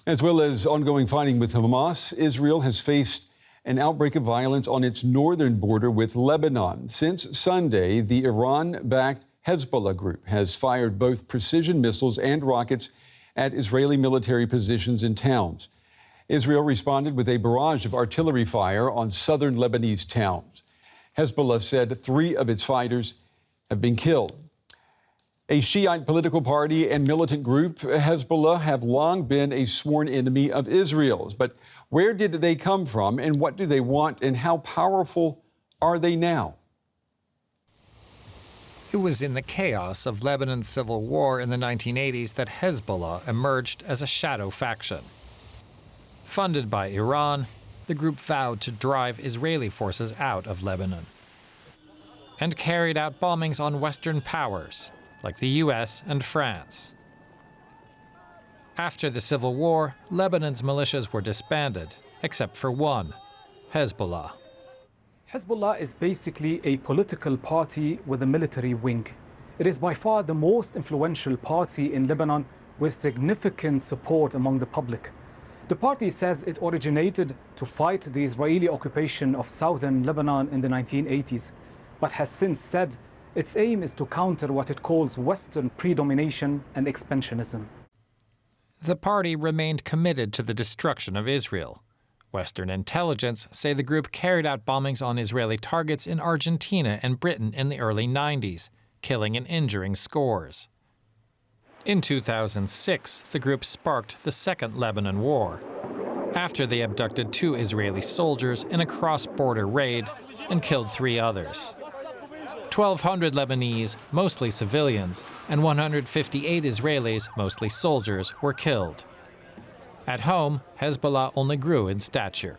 As well as ongoing fighting with Hamas, Israel has faced an outbreak of violence on its northern border with Lebanon. Since Sunday, the Iran-backed Hezbollah group has fired both precision missiles and rockets at Israeli military positions and towns. Israel responded with a barrage of artillery fire on southern Lebanese towns. Hezbollah said 3 of its fighters have been killed. A Shiite political party and militant group, Hezbollah, have long been a sworn enemy of Israel's. But where did they come from, and what do they want, and how powerful are they now? It was in the chaos of Lebanon's civil war in the 1980s that Hezbollah emerged as a shadow faction. Funded by Iran, the group vowed to drive Israeli forces out of Lebanon and carried out bombings on Western powers like the US and France. After the civil war, Lebanon's militias were disbanded, except for one, Hezbollah. Hezbollah is basically a political party with a military wing. It is by far the most influential party in Lebanon with significant support among the public. The party says it originated to fight the Israeli occupation of southern Lebanon in the 1980s, but has since said its aim is to counter what it calls Western predomination and expansionism. The party remained committed to the destruction of Israel. Western intelligence say the group carried out bombings on Israeli targets in Argentina and Britain in the early 90s, killing and injuring scores. In 2006, the group sparked the Second Lebanon War, after they abducted 2 Israeli soldiers in a cross-border raid and killed 3 others. 1,200 Lebanese, mostly civilians, and 158 Israelis, mostly soldiers, were killed. At home, Hezbollah only grew in stature.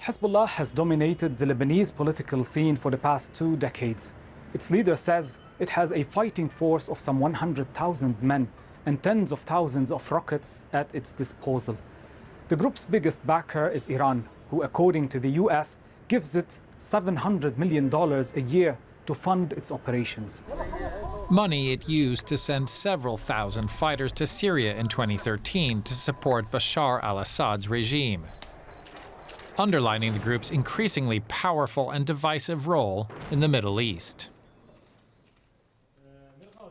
Hezbollah has dominated the Lebanese political scene for the past 2 decades. Its leader says it has a fighting force of some 100,000 men and tens of thousands of rockets at its disposal. The group's biggest backer is Iran, who, according to the US, gives it $700 million a year to fund its operations. Money it used to send several thousand fighters to Syria in 2013 to support Bashar al-Assad's regime, underlining the group's increasingly powerful and divisive role in the Middle East.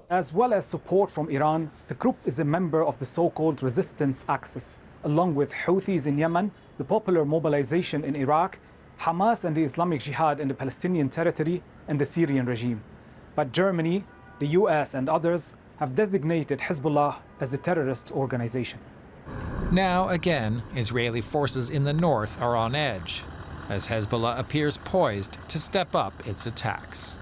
As well as support from Iran, the group is a member of the so-called resistance axis, along with Houthis in Yemen, the Popular Mobilization in Iraq, Hamas and the Islamic Jihad in the Palestinian territory, and the Syrian regime. But Germany, the US and others have designated Hezbollah as a terrorist organization. Now again, Israeli forces in the north are on edge, as Hezbollah appears poised to step up its attacks.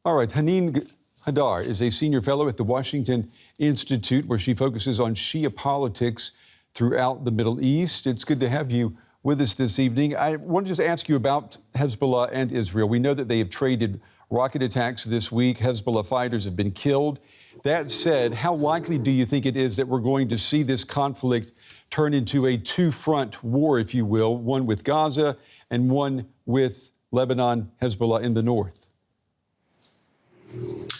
All right, Haneen Hadar is a senior fellow at the Washington Institute, where she focuses on Shia politics throughout the Middle East. It's good to have you with us this evening. I want to just ask you about Hezbollah and Israel. We know that they have traded rocket attacks this week. Hezbollah fighters have been killed. That said, how likely do you think it is that we're going to see this conflict turn into a 2-front war, if you will, one with Gaza and one with Lebanon, Hezbollah in the north?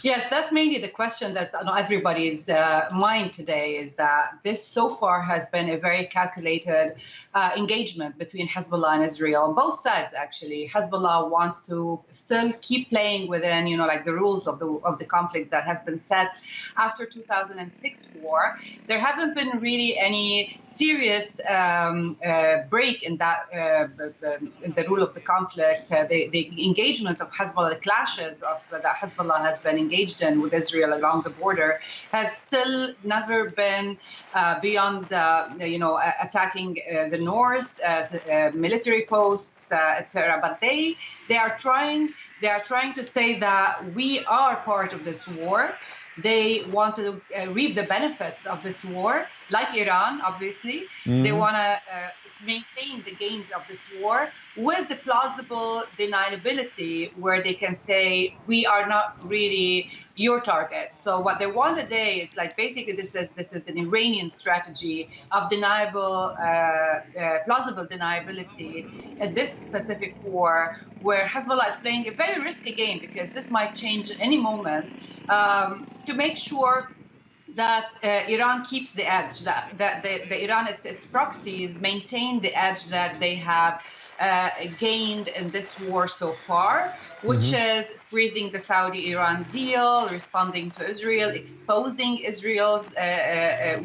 Yes, that's mainly the question that's on everybody's mind today, is that this so far has been a very calculated engagement between Hezbollah and Israel, on both sides, actually. Hezbollah wants to still keep playing within, like the rules of the conflict that has been set after 2006 war. There haven't been really any serious break in that in the rule of the conflict. The engagement of Hezbollah, the clashes of that Hezbollah has been engaged in with Israel along the border, has still never been beyond, attacking the north, military posts, etc. But they are trying to say that we are part of this war. They want to reap the benefits of this war, like Iran, obviously. Mm-hmm. They want to maintain the gains of this war with the plausible deniability where they can say, we are not really your target. So what they want today is like, basically this is an Iranian strategy of plausible deniability in this specific war, where Hezbollah is playing a very risky game, because this might change at any moment, to make sure that Iran keeps the edge, that the Iran, its proxies, maintain the edge that they have gained in this war so far, which is freezing the Saudi-Iran deal, responding to Israel, exposing Israel's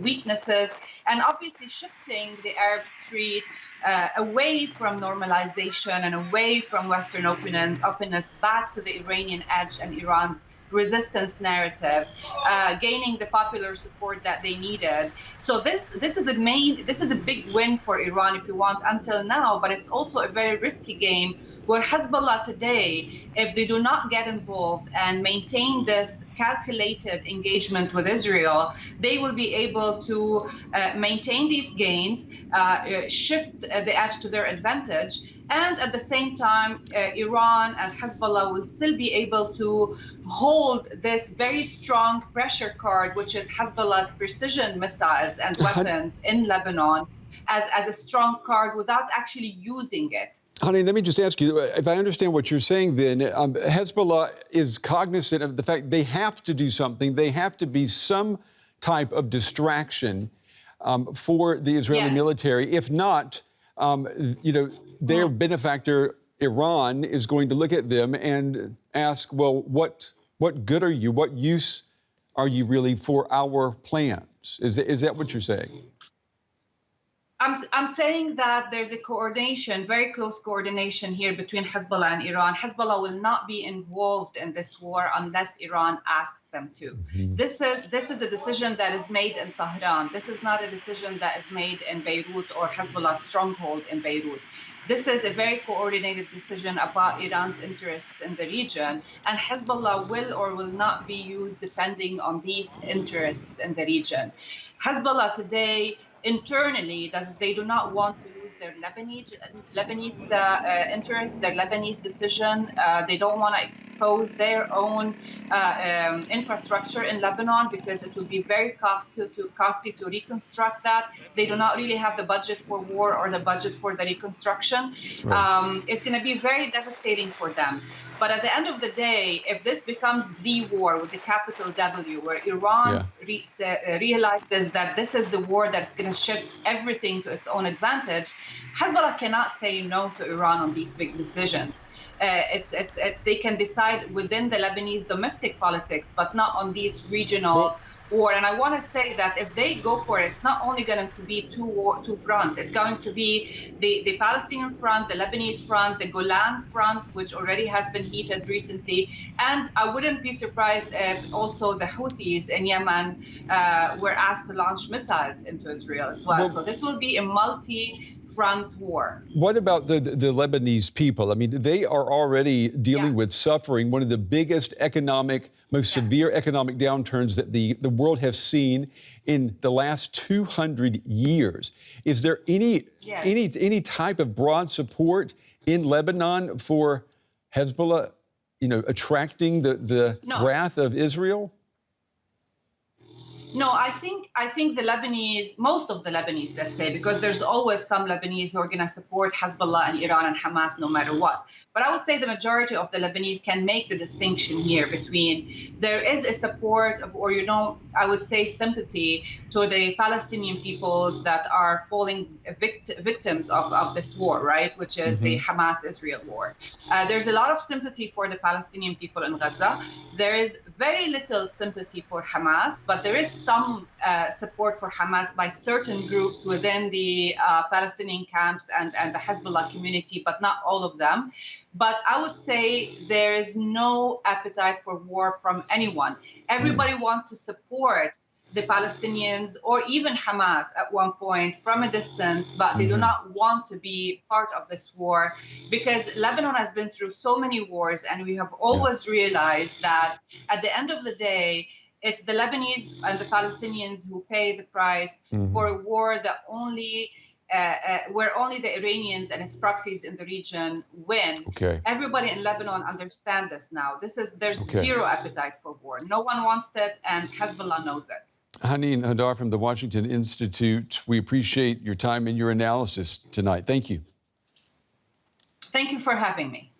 weaknesses, and obviously shifting the Arab street away from normalization and away from Western openness back to the Iranian edge and Iran's resistance narrative, gaining the popular support that they needed. So this is a big win for Iran, if you want, until now, but it's also a very risky game where Hezbollah today, if they do not get involved and maintain this calculated engagement with Israel, they will be able to maintain these gains, shift the edge to their advantage, and at the same time, Iran and Hezbollah will still be able to hold this very strong pressure card, which is Hezbollah's precision missiles and weapons in Lebanon, as a strong card without actually using it. Honey, let me just ask you, if I understand what you're saying then, Hezbollah is cognizant of the fact they have to do something. They have to be some type of distraction for the Israeli military. If not, their benefactor, Iran, is going to look at them and ask, well, what good are you? What use are you really for our plans? Is that what you're saying? I'm saying that there's a coordination, very close coordination here between Hezbollah and Iran. Hezbollah will not be involved in this war unless Iran asks them to. This is a decision that is made in Tehran. This is not a decision that is made in Beirut or Hezbollah's stronghold in Beirut. This is a very coordinated decision about Iran's interests in the region, and Hezbollah will or will not be used depending on these interests in the region. Hezbollah today, internally, they do not want to lose their Lebanese interests, their Lebanese decision. They don't want to expose their own infrastructure in Lebanon, because it would be very costly to reconstruct that. They do not really have the budget for war or the budget for the reconstruction. Right. It's going to be very devastating for them. But at the end of the day, if this becomes the war with the capital W, where Iran realizes that this is the war that's going to shift everything to its own advantage, Hezbollah cannot say no to Iran on these big decisions. They can decide within the Lebanese domestic politics, but not on these regional war. And I want to say that if they go for it, it's not only going to be two fronts. It's going to be the Palestinian front, the Lebanese front, the Golan front, which already has been heated recently. And I wouldn't be surprised if also the Houthis in Yemen were asked to launch missiles into Israel as well. So this will be a multi-front war. What about the Lebanese people? I mean, they are already dealing with suffering, one of the biggest most severe economic downturns that the world has seen in the last 200 years. Is there any type of broad support in Lebanon for Hezbollah, attracting the wrath of Israel? No, I think the Lebanese, most of the Lebanese, let's say, because there's always some Lebanese who are going to support Hezbollah and Iran and Hamas no matter what. But I would say the majority of the Lebanese can make the distinction here between there is a support of, or I would say sympathy to the Palestinian peoples that are falling victims of this war, right? Which is the Hamas-Israel war. There's a lot of sympathy for the Palestinian people in Gaza. There is very little sympathy for Hamas, but there is some support for Hamas by certain groups within the Palestinian camps and the Hezbollah community, but not all of them. But I would say there is no appetite for war from anyone. Everybody wants to support the Palestinians or even Hamas at one point from a distance, but they do not want to be part of this war, because Lebanon has been through so many wars, and we have always realized that at the end of the day, it's the Lebanese and the Palestinians who pay the price for a war that only where only the Iranians and its proxies in the region win. Okay. Everybody in Lebanon understands this now. There's Okay. zero appetite for war. No one wants it, and Hezbollah knows it. Haneen Hadar from the Washington Institute, we appreciate your time and your analysis tonight. Thank you. Thank you for having me.